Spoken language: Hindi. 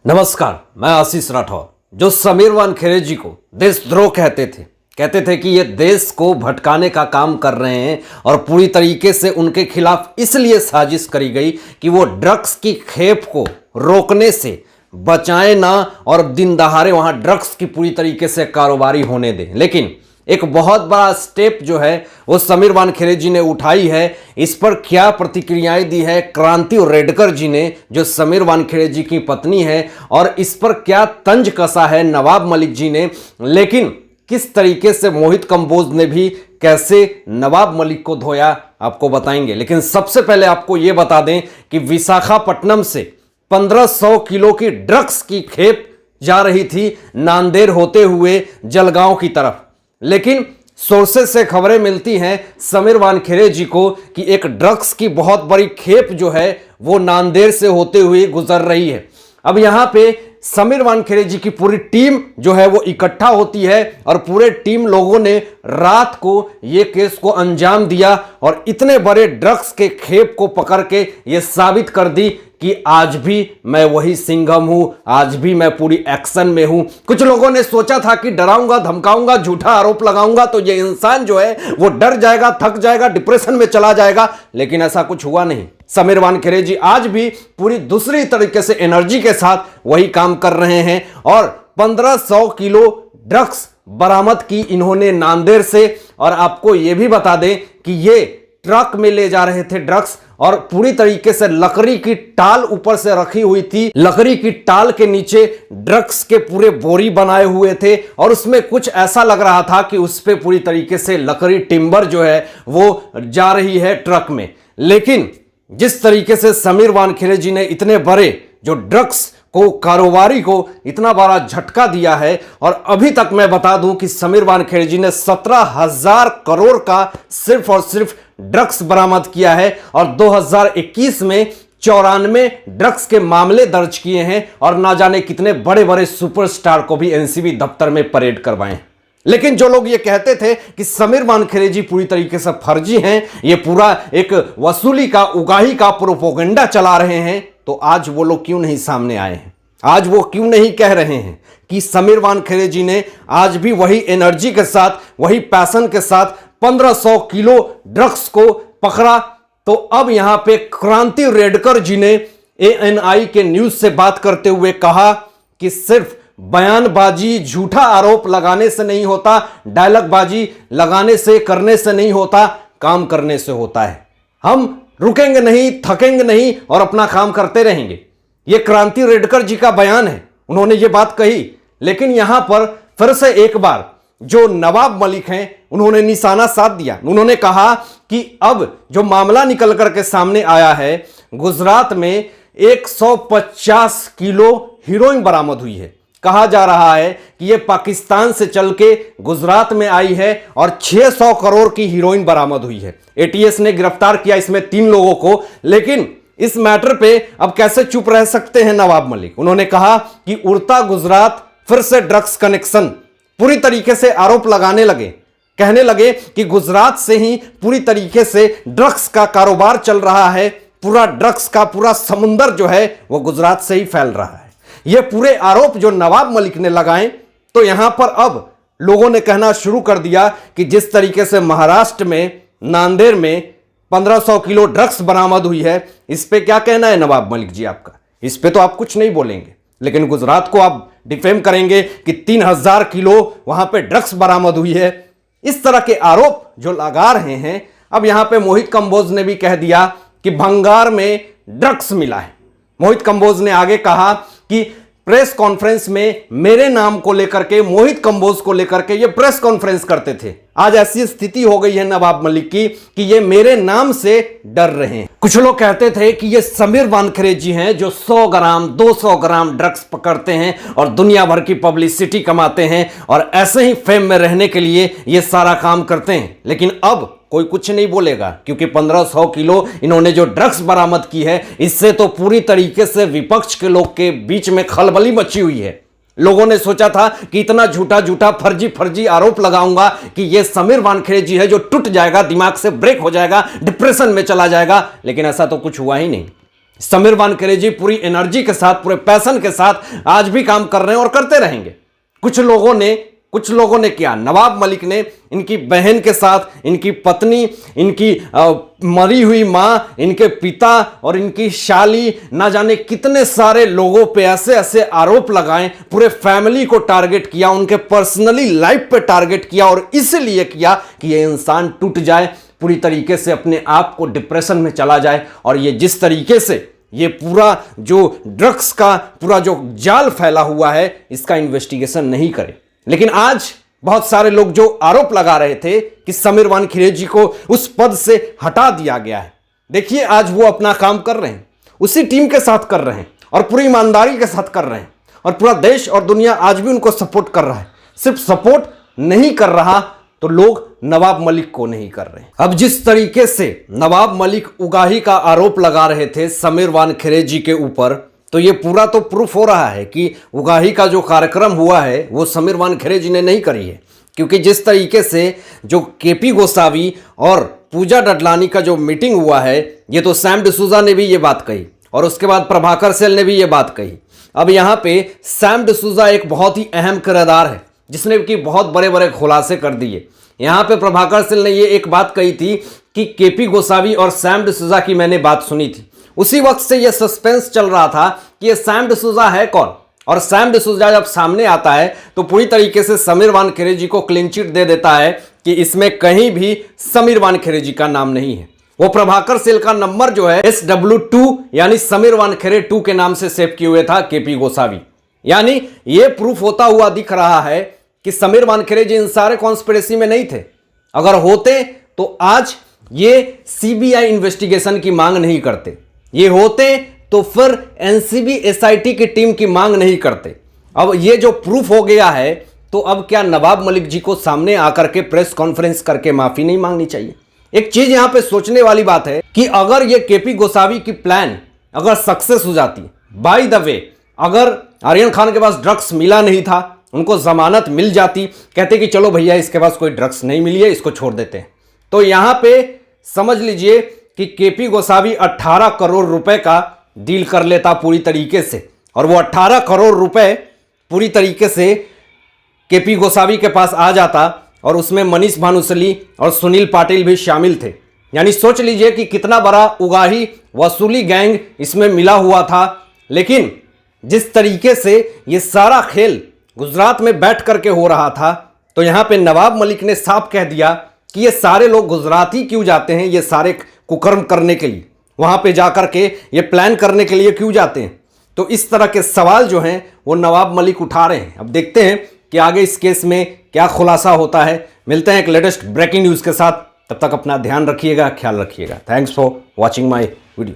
नमस्कार, मैं आशीष राठौर। जो समीर वानखेड़े जी को देशद्रोह कहते थे कि ये देश को भटकाने का काम कर रहे हैं और पूरी तरीके से उनके खिलाफ इसलिए साजिश करी गई कि वो ड्रग्स की खेप को रोकने से बचाएं ना और दिन दहाड़े वहां ड्रग्स की पूरी तरीके से कारोबारी होने दें। लेकिन एक बहुत बड़ा स्टेप जो है वो समीर वानखेड़े जी ने उठाई है। इस पर क्या प्रतिक्रियाएं दी है क्रांति रेडकर जी ने, जो समीर वानखेड़े जी की पत्नी है, और इस पर क्या तंज कसा है नवाब मलिक जी ने। लेकिन किस तरीके से मोहित कंबोज ने भी कैसे नवाब मलिक को धोया, आपको बताएंगे। लेकिन सबसे पहले आपको यह बता दें कि विशाखापट्टनम से 1500 किलो की ड्रग्स की खेप जा रही थी नांदेड़ होते हुए जलगांव की तरफ। लेकिन सोर्सेज से खबरें मिलती हैं समीर वानखेड़े जी को कि एक ड्रग्स की बहुत बड़ी खेप जो है वो नांदेड़ से होते हुए गुजर रही है। अब यहां पे समीर वानखेड़े जी की पूरी टीम जो है वो इकट्ठा होती है और पूरे टीम लोगों ने रात को ये केस को अंजाम दिया और इतने बड़े ड्रग्स के खेप को पकड़ के ये साबित कर दी कि आज भी मैं वही सिंघम हूं, आज भी मैं पूरी एक्शन में हूं। कुछ लोगों ने सोचा था कि डराऊंगा, धमकाऊंगा, झूठा आरोप लगाऊंगा तो ये इंसान जो है वो डर जाएगा, थक जाएगा, डिप्रेशन में चला जाएगा, लेकिन ऐसा कुछ हुआ नहीं। समीर वानखेड़े जी आज भी पूरी दूसरी तरीके से एनर्जी के साथ वही काम कर रहे हैं और 1500 किलो ड्रग्स बरामद की इन्होंने नांदेड़ से। और आपको यह भी बता दें कि ये ट्रक में ले जा रहे थे ड्रग्स और पूरी तरीके से लकड़ी की टाल ऊपर से रखी हुई थी। लकड़ी की टाल के नीचे ड्रग्स के पूरे बोरी बनाए हुए थे और उसमें कुछ ऐसा लग रहा था कि उस पे पूरी तरीके से लकड़ी टिम्बर जो है वो जा रही है ट्रक में। लेकिन जिस तरीके से समीर वानखेड़े जी ने इतने बड़े जो ड्रग्स को कारोबारी को इतना बड़ा झटका दिया है, और अभी तक मैं बता दूं कि समीर वानखेड़े जी ने 17,000 करोड़ का सिर्फ और सिर्फ ड्रग्स बरामद किया है और 2021 में 94 ड्रग्स के मामले दर्ज किए हैं और ना जाने कितने बड़े बड़े सुपरस्टार को भी एनसीबी दफ्तर में परेड करवाए हैं। लेकिन जो लोग ये कहते थे कि समीर वानखेड़े जी पूरी तरीके से फर्जी हैं, ये पूरा एक वसूली का, उगाही का प्रोपोगंडा चला रहे हैं, तो आज वो लोग क्यों नहीं सामने आए हैं? आज वो क्यों नहीं कह रहे हैं कि समीर वानखेड़े जी ने आज भी वही एनर्जी के साथ, वही पैशन के साथ 1500 किलो ड्रग्स को पकड़ा? तो अब यहां पे क्रांति रेडकर जी ने एएनआई के न्यूज से बात करते हुए कहा कि सिर्फ बयानबाजी, झूठा आरोप लगाने से नहीं होता, डायलॉगबाजी लगाने से, करने से नहीं होता, काम करने से होता है। हम रुकेंगे नहीं, थकेंगे नहीं और अपना काम करते रहेंगे। यह क्रांति रेडकर जी का बयान है, उन्होंने ये बात कही। लेकिन यहां पर फिर से एक बार जो नवाब मलिक हैं उन्होंने निशाना साध दिया। उन्होंने कहा कि अब जो मामला निकल करके सामने आया है, गुजरात में 150 किलो हीरोइन बरामद हुई है। कहा जा रहा है कि यह पाकिस्तान से चल के गुजरात में आई है और 600 करोड़ की हीरोइन बरामद हुई है। एटीएस ने गिरफ्तार किया इसमें 3 लोगों को। लेकिन इस मैटर पे अब कैसे चुप रह सकते हैं नवाब मलिक? उन्होंने कहा कि उड़ता गुजरात फिर से ड्रग्स कनेक्शन, पूरी तरीके से आरोप लगाने लगे, कहने लगे कि गुजरात से ही पूरी तरीके से ड्रग्स का कारोबार चल रहा है। पूरा ड्रग्स का पूरा समुंदर जो है वो गुजरात से ही फैल रहा है। ये पूरे आरोप जो नवाब मलिक ने लगाए, तो यहां पर अब लोगों ने कहना शुरू कर दिया कि जिस तरीके से महाराष्ट्र में नांदेड़ में 1500 किलो ड्रग्स बरामद हुई है, इस पे क्या कहना है नवाब मलिक जी आपका? इस पे तो आप कुछ नहीं बोलेंगे, लेकिन गुजरात को आप डिफेम करेंगे कि 3000 किलो वहां पे ड्रग्स बरामद हुई है। इस तरह के आरोप जो लगा रहे हैं, अब यहां पे मोहित कंबोज ने भी कह दिया कि भंगार में ड्रग्स मिला है। मोहित कंबोज ने आगे कहा कि प्रेस कॉन्फ्रेंस में मेरे नाम को लेकर के, मोहित कंबोज को लेकर के ये प्रेस कॉन्फ्रेंस करते थे। आज ऐसी स्थिति हो गई है नवाब मलिक की कि ये मेरे नाम से डर रहे हैं। कुछ लोग कहते थे कि ये समीर वानखेड़े जी हैं जो 100 ग्राम 200 ग्राम ड्रग्स पकड़ते हैं और दुनिया भर की पब्लिसिटी कमाते हैं और ऐसे ही फेम में रहने के लिए ये सारा काम करते हैं। लेकिन अब कोई कुछ नहीं बोलेगा, क्योंकि 1500 किलो इन्होंने जो ड्रग्स बरामद की है, इससे तो पूरी तरीके से विपक्ष के लोग के बीच में खलबली मची हुई है। लोगों ने सोचा था कि इतना झूठा फर्जी आरोप लगाऊंगा कि ये समीर वानखेड़े जी है जो टूट जाएगा, दिमाग से ब्रेक हो जाएगा, डिप्रेशन में चला जाएगा, लेकिन ऐसा तो कुछ हुआ ही नहीं। समीर वानखेड़े जी पूरी एनर्जी के साथ, पूरे पैशन के साथ आज भी काम कर रहे हैं और करते रहेंगे। कुछ लोगों ने क्या, नवाब मलिक ने इनकी बहन के साथ, इनकी पत्नी, इनकी मरी हुई मां, इनके पिता और इनकी शाली, ना जाने कितने सारे लोगों पे ऐसे ऐसे आरोप लगाए, पूरे फैमिली को टारगेट किया, उनके पर्सनली लाइफ पे टारगेट किया और इसलिए किया कि ये इंसान टूट जाए, पूरी तरीके से अपने आप को डिप्रेशन में चला जाए। और ये जिस तरीके से ये पूरा जो ड्रग्स का पूरा जो जाल फैला हुआ है, इसका इन्वेस्टिगेशन नहीं करे। लेकिन आज बहुत सारे लोग जो आरोप लगा रहे थे कि समीर वानखेड़े जी को उस पद से हटा दिया गया है, देखिए आज वो अपना काम कर रहे हैं, उसी टीम के साथ कर रहे हैं और पूरी ईमानदारी के साथ कर रहे हैं और पूरा देश और दुनिया आज भी उनको सपोर्ट कर रहा है। सिर्फ सपोर्ट नहीं कर रहा तो लोग नवाब मलिक को नहीं कर रहे। अब जिस तरीके से नवाब मलिक उगाही का आरोप लगा रहे थे समीर वानखेड़े जी के ऊपर, तो ये पूरा तो प्रूफ हो रहा है कि उगाही का जो कार्यक्रम हुआ है वो समीर वानखेड़े जी ने नहीं करी है। क्योंकि जिस तरीके से जो केपी गोसावी और पूजा डडलानी का जो मीटिंग हुआ है, ये तो सैम डिसूजा ने भी ये बात कही और उसके बाद प्रभाकर सेल ने भी ये बात कही। अब यहाँ पे सैम डिसूजा एक बहुत ही अहम किरदार है जिसने कि बहुत बड़े बड़े खुलासे कर दिए। यहाँ पे प्रभाकर सेल ने ये एक बात कही थी कि केपी गोसावी और सैम डिसूजा की मैंने बात सुनी थी। उसी वक्त से यह सस्पेंस चल रहा था कि ये सैम डिसूजा है कौन, और सैम डिसूजा जब सामने आता है तो पूरी तरीके से समीर वानखेड़े जी को क्लीन चिट दे देता है कि इसमें कहीं भी समीर वानखेड़े जी का नाम नहीं है। वो प्रभाकर सेल का नंबर जो है SW2 यानी समीर वानखेड़े 2 के नाम से सेव किए हुए था केपी गोसावी। यानी ये प्रूफ होता हुआ दिख रहा है कि समीर वानखेड़े जी इन सारे कॉन्स्पिरेसी में नहीं थे। अगर होते तो आज ये CBI इन्वेस्टिगेशन की मांग नहीं करते, ये होते तो फिर NCB SIT की टीम की मांग नहीं करते। अब ये जो प्रूफ हो गया है तो अब क्या नवाब मलिक जी को सामने आकर के प्रेस कॉन्फ्रेंस करके माफी नहीं मांगनी चाहिए? एक चीज यहां पे सोचने वाली बात है कि अगर ये केपी गोसावी की प्लान अगर सक्सेस हो जाती, बाय द वे अगर आर्यन खान के पास ड्रग्स मिला नहीं था, उनको जमानत मिल जाती, कहते कि चलो भैया इसके पास कोई ड्रग्स नहीं मिली है, इसको छोड़ देते हैं, तो यहां पे समझ लीजिए कि केपी गोसावी 18 करोड़ रुपए का डील कर लेता पूरी तरीके से, और वो 18 करोड़ रुपए पूरी तरीके से केपी गोसावी के पास आ जाता और उसमें मनीष भानुशाली और सुनील पाटिल भी शामिल थे। यानी सोच लीजिए कि कितना बड़ा उगाही वसूली गैंग इसमें मिला हुआ था। लेकिन जिस तरीके से ये सारा खेल गुजरात में बैठ करके हो रहा था, तो यहां पे नवाब मलिक ने साफ कह दिया कि ये सारे लोग गुजरात ही क्यों जाते हैं, ये सारे कुकर्म करने के लिए, वहां पे जाकर के ये प्लान करने के लिए क्यों जाते हैं। तो इस तरह के सवाल जो हैं वो नवाब मलिक उठा रहे हैं। अब देखते हैं कि आगे इस केस में क्या खुलासा होता है। मिलते हैं एक लेटेस्ट ब्रेकिंग न्यूज़ के साथ, तब तक अपना ध्यान रखिएगा, ख्याल रखिएगा। Thanks for watching my video.